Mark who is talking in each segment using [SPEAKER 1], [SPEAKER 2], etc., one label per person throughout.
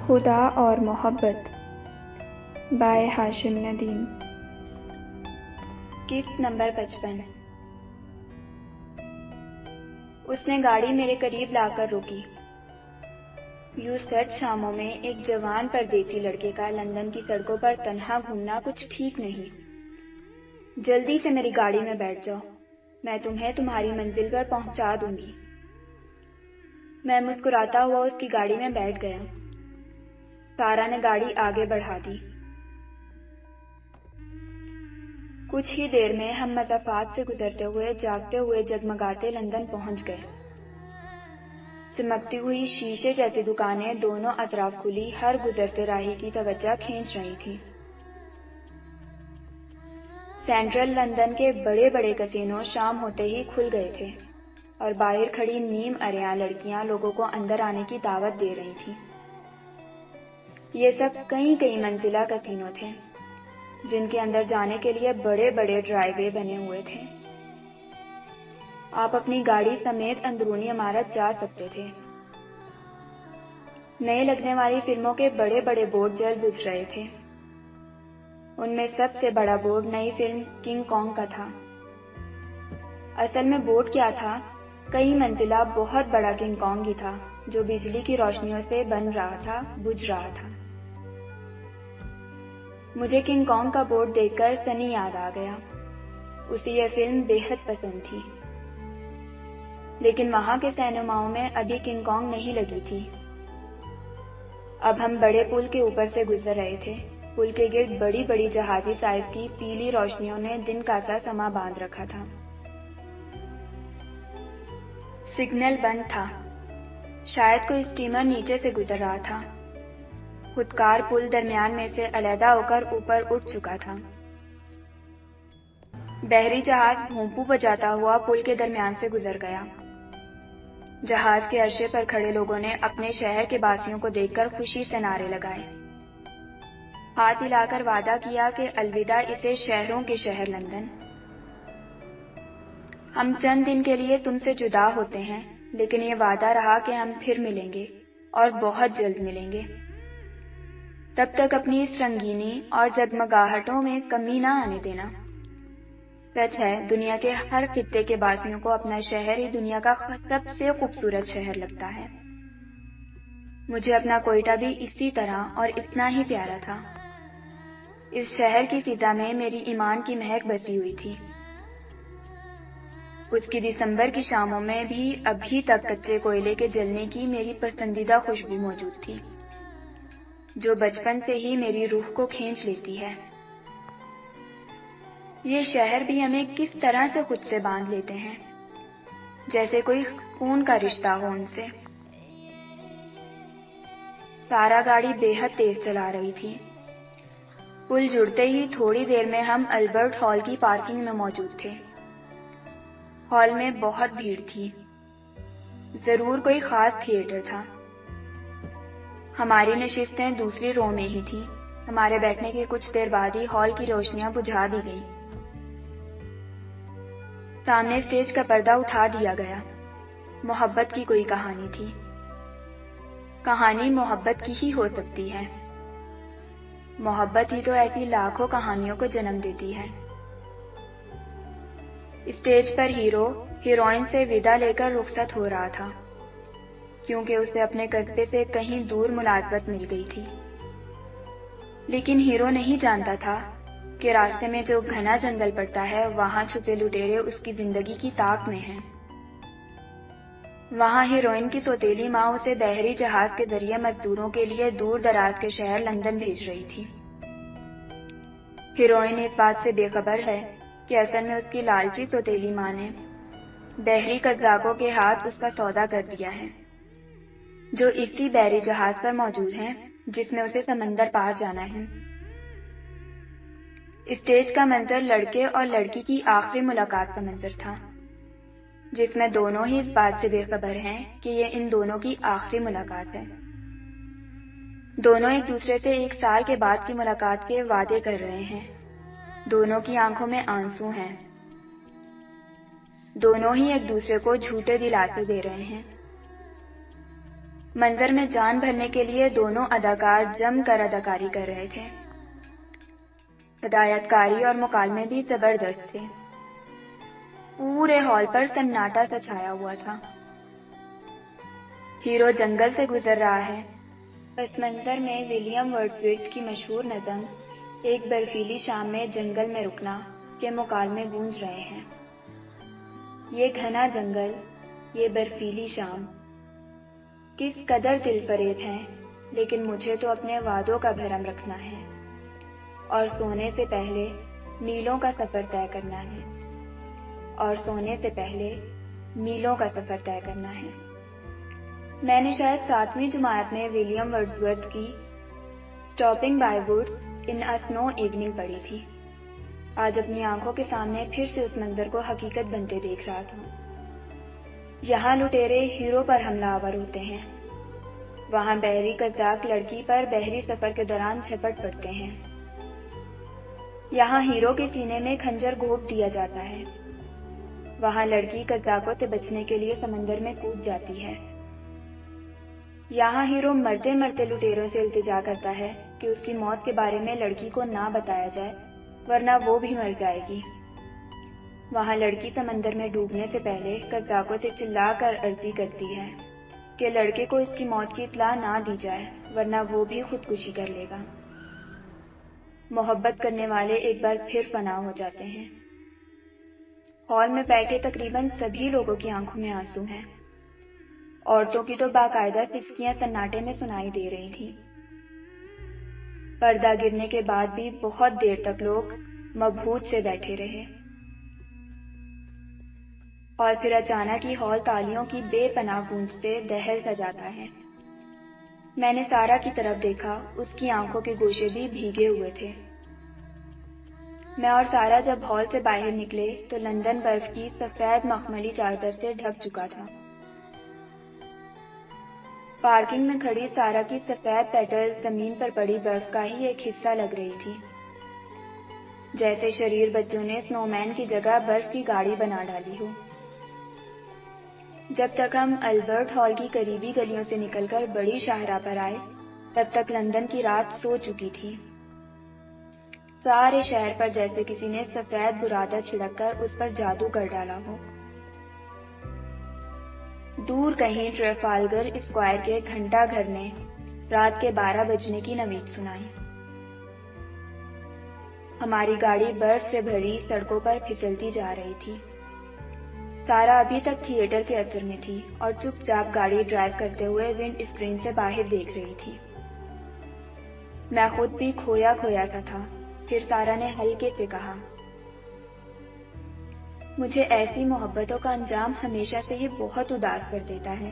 [SPEAKER 1] خدا اور محبت بائے ہاشم ندیم۔
[SPEAKER 2] قسط نمبر 55۔ اس نے گاڑی میرے قریب لا کر روکی۔ یوں سرد شاموں میں ایک جوان پردیسی لڑکے کا لندن کی سڑکوں پر تنہا گھومنا کچھ ٹھیک نہیں۔ جلدی سے میری گاڑی میں بیٹھ جاؤ، میں تمہیں تمہاری منزل پر پہنچا دوں گی۔ میں مسکراتا ہوا اس کی گاڑی میں بیٹھ گیا۔ سارا نے گاڑی آگے بڑھا دی۔ کچھ ہی دیر میں ہم مسافات سے گزرتے ہوئے جاگتے ہوئے جگمگاتے لندن پہنچ گئے۔ چمکتی ہوئی شیشے جیسی دکانیں دونوں اطراف کھلی ہر گزرتے راہی کی توجہ کھینچ رہی تھی۔ سینٹرل لندن کے بڑے بڑے کسینو شام ہوتے ہی کھل گئے تھے اور باہر کھڑی نیم عریاں لڑکیاں لوگوں کو اندر آنے کی دعوت دے رہی تھیں۔ یہ سب کئی منزلہ کسینو تھے جن کے اندر جانے کے لیے بڑے بڑے ڈرائی وے بنے ہوئے تھے۔ آپ اپنی گاڑی سمیت اندرونی عمارت جا سکتے تھے۔ نئے لگنے والی فلموں کے بڑے بڑے بورڈ جل بجھ رہے تھے۔ ان میں سب سے بڑا بورڈ نئی فلم کنگ کانگ کا تھا۔ اصل میں بورڈ کیا تھا؟ کئی منزلہ بہت بڑا کنگ کانگ ہی تھا جو بجلی کی روشنیوں سے بن رہا تھا، بجھ رہا تھا۔ مجھے کنگ کانگ کا بورڈ دیکھ کر سنی یاد آ گیا۔ اسے یہ فلم بے حد پسند تھی، لیکن وہاں کے سینماؤں میں ابھی کنگ کانگ نہیں لگی تھی۔ اب ہم بڑے پل کے اوپر سے گزر رہے تھے۔ پل کے گرد بڑی بڑی جہازی سائز کی پیلی روشنیوں نے دن کا سا سما باندھ رکھا تھا۔ سگنل بند تھا، شاید کوئی اسٹیمر نیچے سے گزر رہا تھا۔ خودکار پل درمیان میں سے علیحدہ ہو کر اوپر اٹھ چکا تھا۔ بحری جہاز بھونپو بجاتا ہوا پل کے درمیان سے گزر گیا۔ جہاز کے عرصے پر کھڑے لوگوں نے اپنے شہر کے باسیوں کو دیکھ کر خوشی سے نعرے لگائے، ہاتھ ہلا کر وعدہ کیا کہ الوداع اسے شہروں کے شہر لندن۔ ہم چند دن کے لیے تم سے جدا ہوتے ہیں، لیکن یہ وعدہ رہا کہ ہم پھر ملیں گے اور بہت جلد ملیں گے۔ تب تک اپنی اس رنگینی اور جگمگاہٹوں میں کمی نہ آنے دینا۔ سچ ہے، دنیا کے ہر خطے کے باسیوں کو اپنا شہر ہی دنیا کا سب سے خوبصورت شہر لگتا ہے۔ مجھے اپنا کوئٹہ بھی اسی طرح اور اتنا ہی پیارا تھا۔ اس شہر کی فضا میں میری ایمان کی مہک بسی ہوئی تھی۔ اس کی دسمبر کی شاموں میں بھی ابھی تک کچے کوئلے کے جلنے کی میری پسندیدہ خوشبو موجود تھی، جو بچپن سے ہی میری روح کو کھینچ لیتی ہے۔ یہ شہر بھی ہمیں کس طرح سے خود سے باندھ لیتے ہیں، جیسے کوئی خون کا رشتہ ہو ان سے۔ سارا گاڑی بے حد تیز چلا رہی تھی۔ پل جڑتے ہی تھوڑی دیر میں ہم البرٹ ہال کی پارکنگ میں موجود تھے۔ ہال میں بہت بھیڑ تھی، ضرور کوئی خاص تھیٹر تھا۔ ہماری نشستیں دوسری رو میں ہی تھیں۔ ہمارے بیٹھنے کے کچھ دیر بعد ہی ہال کی روشنیاں بجھا دی گئیں۔ سامنے اسٹیج کا پردہ اٹھا دیا گیا۔ محبت کی کوئی کہانی تھی۔ کہانی محبت کی ہی ہو سکتی ہے۔ محبت ہی تو ایسی لاکھوں کہانیوں کو جنم دیتی ہے۔ اسٹیج پر ہیرو ہیروئن سے ودا لے کر رخصت ہو رہا تھا، کیونکہ اسے اپنے قصبے سے کہیں دور ملازمت مل گئی تھی۔ لیکن ہیرو نہیں جانتا تھا کہ راستے میں جو گھنا جنگل پڑتا ہے وہاں چھپے لٹیرے اس کی زندگی کی طاق میں ہیں۔ وہاں ہیروئن کی سوتیلی ماں اسے بحری جہاز کے ذریعے مزدوروں کے لیے دور دراز کے شہر لندن بھیج رہی تھی۔ ہیروئن اس بات سے بے خبر ہے کہ اصل میں اس کی لالچی سوتیلی ماں نے بحری قزاقوں کے ہاتھ اس کا سودا کر دیا ہے، جو اسی بحری جہاز پر موجود ہیں جس میں اسے سمندر پار جانا ہے۔ اسٹیج کا منظر لڑکے اور لڑکی کی آخری ملاقات کا منظر تھا، جس میں دونوں ہی اس بات سے بے خبر ہیں کہ یہ ان دونوں کی آخری ملاقات ہے۔ دونوں ایک دوسرے سے 1 سال کے بعد کی ملاقات کے وعدے کر رہے ہیں۔ دونوں کی آنکھوں میں آنسو ہیں۔ دونوں ہی ایک دوسرے کو جھوٹے دلاسے دے رہے ہیں۔ منظر میں جان بھرنے کے لیے دونوں اداکار جم کر اداکاری کر رہے تھے. ہدایت کاری اور مکالمے بھی زبردست تھے. پورے ہال پر سناٹا سا چھایا ہوا تھا. ہیرو جنگل سے گزر رہا ہے. پس منظر میں ولیم ورڈسورتھ کی مشہور نظم ایک برفیلی شام میں جنگل میں رکنا کے مکالمے گونج رہے ہیں. یہ گھنا جنگل، یہ برفیلی شام، کس قدر دل فریب ہے، لیکن مجھے تو اپنے وعدوں کا بھرم رکھنا ہے اور سونے سے پہلے میلوں کا سفر طے کرنا ہے، اور سونے سے پہلے میلوں کا سفر طے کرنا ہے. میں نے شاید 7ویں جماعت میں ولیم ورڈسورتھ کی اسٹاپنگ بائی ووڈس ان اے سنو ایوننگ پڑھی تھی. آج اپنی آنکھوں کے سامنے پھر سے اس منظر کو حقیقت بنتے دیکھ رہا تھا. یہاں لٹیرے ہیرو پر حملہ آور ہوتے ہیں، وہاں بحری قزاق لڑکی پر بحری سفر کے دوران جھپٹ پڑتے ہیں. یہاں ہیرو کے سینے میں خنجر گھونپ دیا جاتا ہے، وہاں لڑکی قزاقوں سے بچنے کے لیے سمندر میں کود جاتی ہے. یہاں ہیرو مرتے مرتے لٹیروں سے التجا کرتا ہے کہ اس کی موت کے بارے میں لڑکی کو نہ بتایا جائے ورنہ وہ بھی مر جائے گی. وہاں لڑکی سمندر میں ڈوبنے سے پہلے قزاقوں سے چلا کر عرضی کرتی ہے کہ لڑکے کو اس کی موت کی اطلاع نہ دی جائے ورنہ وہ بھی خودکشی کر لے گا. محبت کرنے والے ایک بار پھر فنا ہو جاتے ہیں. ہال میں بیٹھے تقریباً سبھی لوگوں کی آنکھوں میں آنسو ہیں. عورتوں کی تو باقاعدہ سسکیاں سناٹے میں سنائی دے رہی تھیں. پردہ گرنے کے بعد بھی بہت دیر تک لوگ مبہوت سے بیٹھے رہے اور پھر اچانک ہی ہال تالیوں کی بے پناہ گونج سے دہل سا جاتا ہے. میں نے سارا کی طرف دیکھا، اس کی آنکھوں کے گوشے بھی بھیگے ہوئے تھے. میں اور سارا جب ہال سے باہر نکلے تو لندن برف کی سفید مخملی چادر سے ڈھک چکا تھا. پارکنگ میں کھڑی سارا کی سفید پیٹل زمین پر پڑی برف کا ہی ایک حصہ لگ رہی تھی، جیسے شریر بچوں نے سنو مین کی جگہ برف کی گاڑی بنا ڈالی ہو. جب تک ہم البرٹ ہال کی قریبی گلیوں سے نکل کر بڑی شاہراہ پر آئے تب تک لندن کی رات سو چکی تھی. سارے شہر پر جیسے کسی نے سفید برادہ چھڑک کر اس پر جادو کر ڈالا ہو. دور کہیں ٹریفالگر اسکوائر کے گھنٹا گھر نے رات کے 12 بجنے کی نوید سنائی. ہماری گاڑی برف سے بھری سڑکوں پر پھسلتی جا رہی تھی. سارا ابھی تک تھیٹر کے اثر میں تھی اور چپ چاپ گاڑی ڈرائیو کرتے ہوئے ونڈ اسکرین سے باہر دیکھ رہی تھی. میں خود بھی کھویا کھویا سا تھا. پھر سارا نے ہلکے سے کہا، مجھے ایسی محبتوں کا انجام ہمیشہ سے ہی بہت اداس کر دیتا ہے.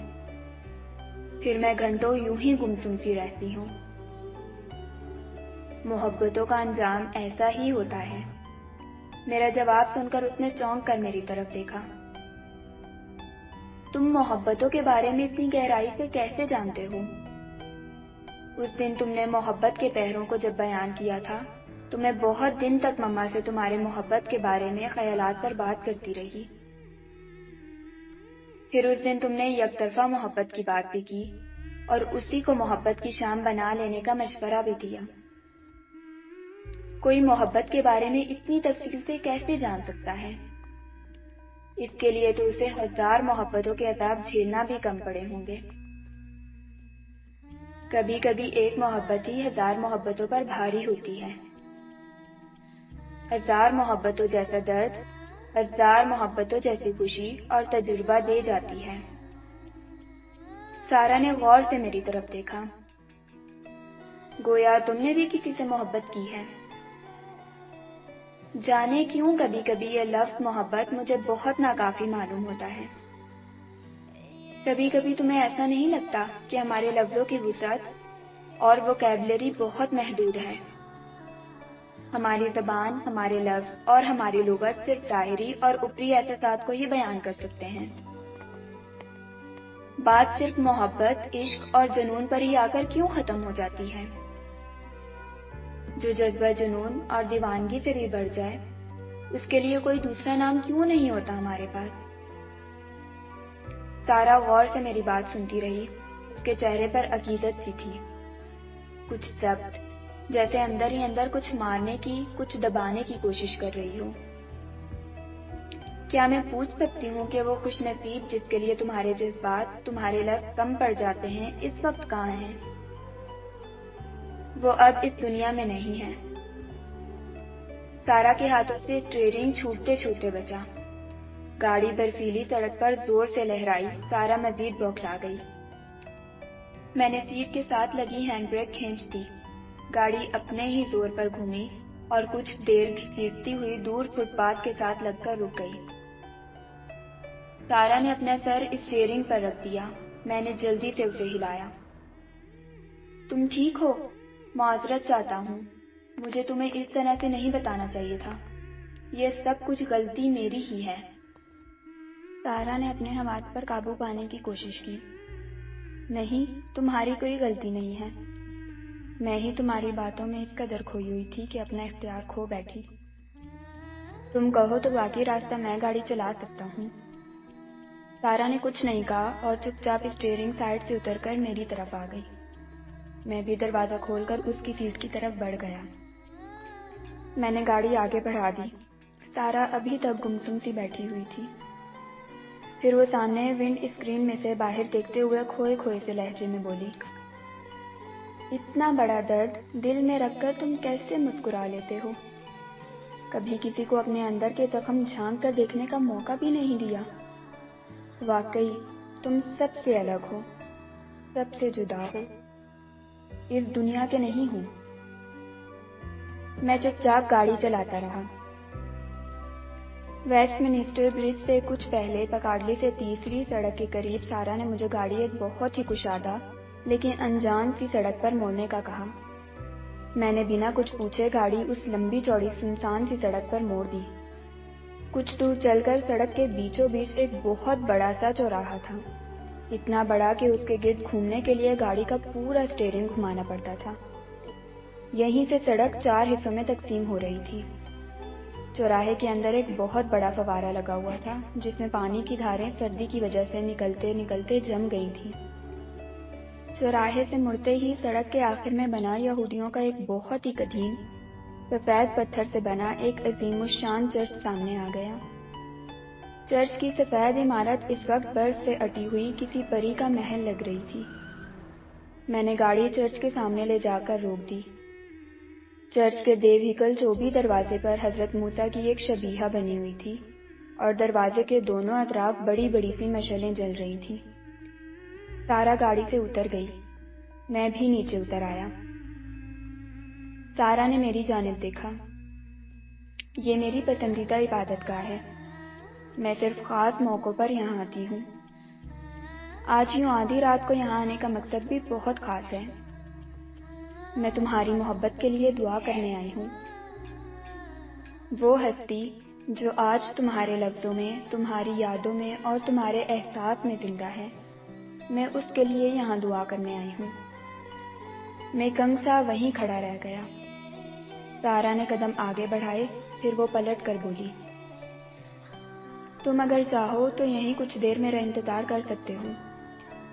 [SPEAKER 2] پھر میں گھنٹوں یوں ہی گمسم سی رہتی ہوں. محبتوں کا انجام ایسا ہی ہوتا ہے. میرا جواب سن کر اس نے چونک کر میری طرف دیکھا. تم محبتوں کے بارے میں اتنی گہرائی سے کیسے جانتے ہو؟ اس دن تم نے محبت کے پہروں کو جب بیان کیا تھا تو میں بہت دن تک مما سے تمہارے محبت کے بارے میں خیالات پر بات کرتی رہی. پھر اس دن تم نے یک طرفہ محبت کی بات بھی کی اور اسی کو محبت کی شام بنا لینے کا مشورہ بھی دیا. کوئی محبت کے بارے میں اتنی تفصیل سے کیسے جان سکتا ہے؟ اس کے لیے تو اسے 1000 محبتوں کے عذاب جھیلنا بھی کم پڑے ہوں گے. کبھی کبھی ایک محبت ہی 1000 محبتوں پر بھاری ہوتی ہے. 1000 محبتوں جیسا درد 1000 محبتوں جیسی خوشی اور تجربہ دے جاتی ہے. سارا نے غور سے میری طرف دیکھا. گویا تم نے بھی کسی سے محبت کی ہے. جانے کیوں کبھی کبھی یہ لفظ محبت مجھے بہت ناکافی معلوم ہوتا ہے. کبھی کبھی تمہیں ایسا نہیں لگتا کہ ہمارے لفظوں کی وسعت اور ووکیبلری بہت محدود ہے؟ ہماری زبان، ہمارے لفظ اور ہماری لغت صرف ظاہری اور اوپری احساسات کو ہی بیان کر سکتے ہیں. بات صرف محبت، عشق اور جنون پر ہی آ کر کیوں ختم ہو جاتی ہے؟ جو جذبہ جنون اور دیوانگی سے بھی بڑھ جائے، اس کے لیے کوئی دوسرا نام کیوں نہیں ہوتا ہمارے پاس؟ سارا غور سے میری بات سنتی رہی اس کے چہرے پر عقیدت سی تھی، کچھ ضبط، جیسے اندر ہی اندر کچھ مارنے کی، کچھ دبانے کی کوشش کر رہی ہو۔ کیا میں پوچھ سکتی ہوں کہ وہ خوش نصیب جس کے لیے تمہارے جذبات، تمہارے لفظ کم پڑ جاتے ہیں، اس وقت کہاں ہیں؟ وہ اب اس دنیا میں نہیں ہے۔ سارا کے ہاتھوں سے اسٹیئرنگ چھوٹتے چھوٹتے بچا۔ گاڑی برفیلی سڑک پر زور سے لہرائی، سارا مزید بوکھلا گئی۔ میں نے سیٹ کے ساتھ لگی ہینڈ بریک کھینچ دی، گاڑی اپنے ہی زور پر گھومی اور کچھ دیر گھسیٹتی ہوئی دور فٹ پاتھ کے ساتھ لگ کر رک گئی۔ سارا نے اپنا سر اسٹیئرنگ پر رکھ دیا، میں نے جلدی سے اسے ہلایا۔ تم ٹھیک ہو؟ معذرت چاہتا ہوں، مجھے تمہیں اس طرح سے نہیں بتانا چاہیے تھا، یہ سب کچھ غلطی میری ہی ہے۔ سارا نے اپنے حواد پر قابو پانے کی کوشش کی۔ نہیں، تمہاری کوئی غلطی نہیں ہے، میں ہی تمہاری باتوں میں اس قدر کھوئی ہوئی تھی کہ اپنا اختیار کھو بیٹھی۔ تم کہو تو باقی راستہ میں گاڑی چلا سکتا ہوں۔ سارا نے کچھ نہیں کہا اور چپ چاپ اسٹیئرنگ سائڈ سے اتر کر میری طرف آ گئی۔ میں بھی دروازہ کھول کر اس کی سیٹ کی طرف بڑھ گیا۔ میں نے گاڑی آگے بڑھا دی۔ سارا ابھی تک گمسم سی بیٹھی ہوئی تھی۔ پھر وہ سامنے ونڈ اسکرین میں سے باہر دیکھتے ہوئے کھوئے کھوئے سے لہجے میں بولی، اتنا بڑا درد دل میں رکھ کر تم کیسے مسکرا لیتے ہو؟ کبھی کسی کو اپنے اندر کے زخم جھانک کر دیکھنے کا موقع بھی نہیں دیا۔ واقعی تم سب سے الگ ہو، سب سے جدا ہو، اس دنیا کے نہیں ہو۔ میں چپ چاپ گاڑی چلاتا رہا۔ ویسٹ منسٹر برج سے کچھ پہلے پکاڈلی سے تیسری سڑک کے قریب سارا نے مجھے گاڑی ایک بہت ہی کشادہ لیکن انجان سی سڑک پر موڑنے کا کہا۔ میں نے بنا کچھ پوچھے گاڑی اس لمبی چوڑی سنسان سی سڑک پر موڑ دی۔ کچھ دور چل کر سڑک کے بیچوں بیچ ایک بہت بڑا سا چوراہا تھا، اتنا بڑا کہ اس کے گرد گھومنے کے لیے گاڑی کا پورا اسٹیئرنگ گھمانا پڑتا تھا۔ یہیں سے سڑک 4 حصوں میں تقسیم ہو رہی تھی۔ چوراہے کے اندر ایک بہت بڑا فوارہ لگا ہوا تھا جس میں پانی کی دھاریں سردی کی وجہ سے نکلتے نکلتے جم گئی تھیں۔ چوراہے سے مڑتے ہی سڑک کے آخر میں بنا یہودیوں کا ایک بہت ہی قدیم سفید پتھر سے بنا ایک عظیم الشان چرچ سامنے آ گیا۔ چرچ کی سفید عمارت اس وقت برف سے اٹی ہوئی کسی پری کا محل لگ رہی تھی۔ میں نے گاڑی چرچ کے سامنے لے جا کر روک دی۔ چرچ کے دیو ہیکل چوبی دروازے پر حضرت موسیٰ کی ایک شبیہہ بنی ہوئی تھی اور دروازے کے دونوں اطراف بڑی بڑی سی مشعلیں جل رہی تھیں۔ سارا گاڑی سے اتر گئی، میں بھی نیچے اتر آیا۔ سارا نے میری جانب دیکھا۔ یہ میری پسندیدہ عبادت گاہ ہے، میں صرف خاص موقعوں پر یہاں آتی ہوں۔ آج یوں آدھی رات کو یہاں آنے کا مقصد بھی بہت خاص ہے۔ میں تمہاری محبت کے لیے دعا کرنے آئی ہوں۔ وہ ہستی جو آج تمہارے لفظوں میں، تمہاری یادوں میں اور تمہارے احساس میں زندہ ہے، میں اس کے لیے یہاں دعا کرنے آئی ہوں۔ میں کنگ سا وہیں کھڑا رہ گیا۔ سارا نے قدم آگے بڑھائے، پھر وہ پلٹ کر بولی، تم اگر چاہو تو یہیں کچھ دیر میرا انتظار کر سکتے ہو،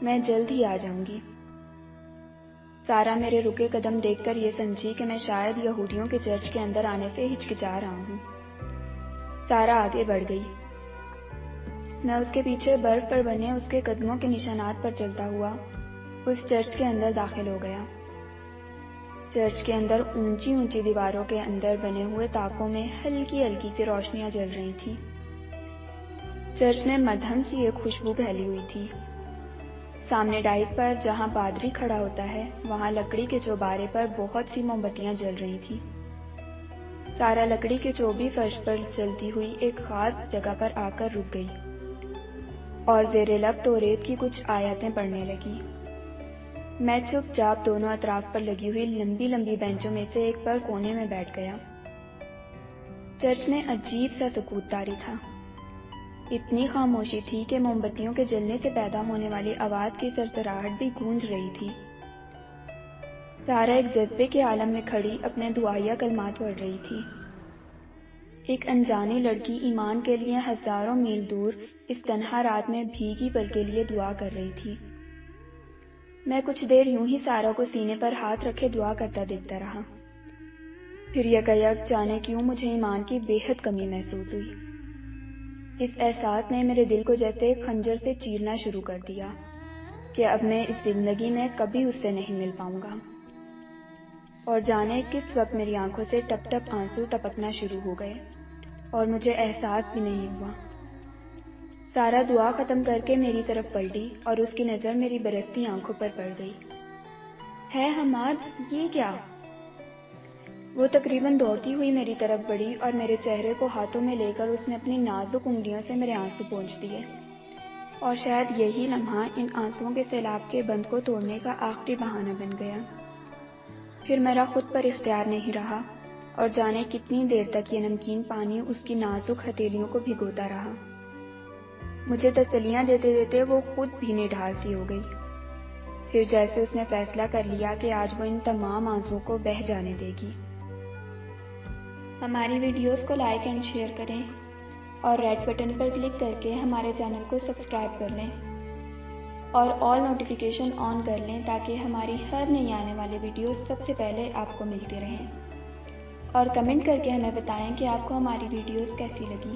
[SPEAKER 2] میں جلد ہی آ جاؤں گی۔ سارا میرے رکے قدم دیکھ کر یہ سمجھی کہ میں شاید یہودیوں کے چرچ کے اندر آنے سے ہچکچا رہا ہوں۔ سارا آگے بڑھ گئی۔ میں اس کے پیچھے برف پر بنے اس کے قدموں کے نشانات پر چلتا ہوا اس چرچ کے اندر داخل ہو گیا۔ چرچ کے اندر اونچی اونچی دیواروں کے اندر بنے ہوئے طاقوں میں ہلکی ہلکی سی روشنیاں جل رہی تھیں۔ چرچ میں مدھم سی ایک خوشبو پھیلی ہوئی تھی۔ سامنے ڈائز پر جہاں پادری کھڑا ہوتا ہے وہاں لکڑی کے چوبارے پر بہت سی موم بتیاں جل رہی تھیں۔ سارا لکڑی کے چوبی فرش پر چلتی ہوئی ایک خاص جگہ پر آ کر رک گئی اور زیر لب توریت کی کچھ آیتیں پڑھنے لگی۔ میں چپ چاپ دونوں اطراف پر لگی ہوئی لمبی لمبی بینچوں میں سے ایک پر کونے میں بیٹھ گیا۔ چرچ میں عجیب سا سکوت طاری تھا۔ اتنی خاموشی تھی کہ موم بتیوں کے جلنے سے پیدا ہونے والی آواز کی سرسراہٹ بھی گونج رہی تھی۔ سارا ایک جذبے کے عالم میں کھڑی اپنے دعائیہ کلمات پڑھ رہی تھی۔ ایک انجانی لڑکی ایمان کے لیے ہزاروں میل دور اس تنہا رات میں بھیگی پل کے لیے دعا کر رہی تھی۔ میں کچھ دیر یوں ہی سارا کو سینے پر ہاتھ رکھے دعا کرتا دیکھتا رہا. پھر یکایک جانے کیوں مجھے ایمان کی بے حد کمی محسوس ہوئی. اس احساس نے میرے دل کو جیسے خنجر سے چیرنا شروع کر دیا کہ اب میں اس زندگی میں کبھی اس سے نہیں مل پاؤں گا. اور جانے کس وقت میری آنکھوں سے ٹپ ٹپ آنسو ٹپکنا شروع ہو گئے اور مجھے احساس بھی نہیں ہوا. سارا دعا ختم کر کے میری طرف پلٹی اور اس کی نظر میری برستی آنکھوں پر پڑ گئی. ہے حماد، یہ کیا؟ وہ تقریباً دوڑتی ہوئی میری طرف بڑھی اور میرے چہرے کو ہاتھوں میں لے کر اس نے اپنی نازک انگلیوں سے میرے آنسو پونچھ دیے. اور شاید یہی لمحہ ان آنسوؤں کے سیلاب کے بند کو توڑنے کا آخری بہانہ بن گیا. پھر میرا خود پر اختیار نہیں رہا اور جانے کتنی دیر تک یہ نمکین پانی اس کی نازک ہتھیلیوں کو بھگوتا رہا. مجھے تسلیاں دیتے دیتے وہ خود بھی نڈھال سی ہو گئی. پھر جیسے اس نے فیصلہ کر لیا کہ آج وہ ان تمام آنسوؤں کو بہہ جانے دے گی. ہماری ویڈیوز کو لائک اینڈ شیئر کریں اور ریڈ بٹن پر کلک کر کے ہمارے چینل کو سبسکرائب کر لیں اور آل نوٹیفیکیشن آن کر لیں تاکہ ہماری ہر نئی آنے والی ویڈیوز سب سے پہلے آپ کو ملتی رہیں. اور کمنٹ کر کے ہمیں بتائیں کہ آپ کو ہماری ویڈیوز کیسی لگی.